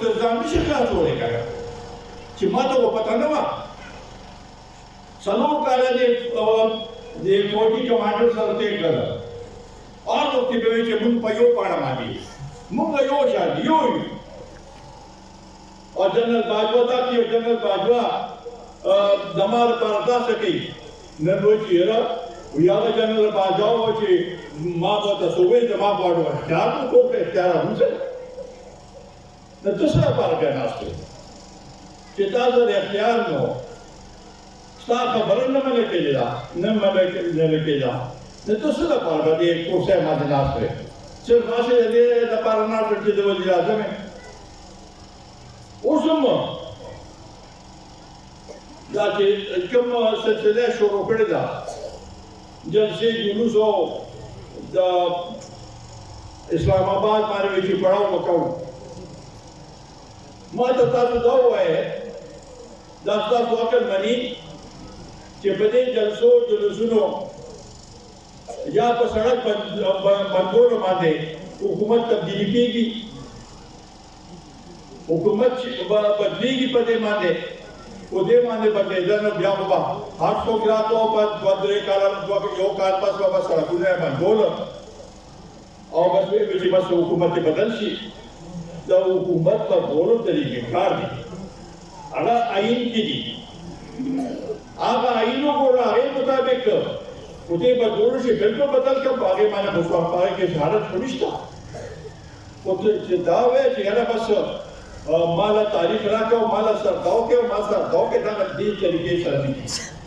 تر ځان نشي خلاصولی کنه چې ما ته خو پته نه وه څلور کاله د فوجي کمانډر سره تېر کړله هر وخت به وایي چې موږ په یو پاڼه باندې موږ یو شان یو یو او جنرال باجوا دا چې جنرال باجوا زما لپاره داسې کوي نن وایي چې یاره یاغه جنرال باجوا و چې ما به تاسو وایي زما په اړه اختیار وکړو که اختیار هم څه نو ته څه لپاره بیا ناست یې چې تاسو د اختیار نو ستا خبره نه منې کړې ده نه منې کړې ده نو ته څه لپاره به دې کرسۍ باندې ناست یې صرف هسې د دې لپاره ناست چې د وزیر اعظم یې اوس هم دا چې کوم سلسله شروع کړې ده جلسې جلوس او د اسلام آباد باندې چې پړاو وکړو ما ته تاسو دا ووایه دا ستاسو عقل مني چې په دې جلسو جلوسونو یا په سړک بندولو باندې حکومت تبدیلي کېږي حکومت بدلېږي په دې باندې په دې باندې بدلېده نو بیا به هر څوک راته په دوه درې کاله یو کال پس به سړکونه یې بندول او بس وایي چې بس حکومت یې بدل شي د حکومت بدلولو طریقې کار دي هغه آئین کې دي هغه آئین وګوره هغې مطابق خو دې بدلولو شي بلکل بدل کړم په هغې باندې خو هغې کې شهادت خو نشته خو چې دا وایي چې یاره بس ما له تاریخ راکړه او ما له سرتاو کې او ما سرتاو کې دغه دې طریقې سره دي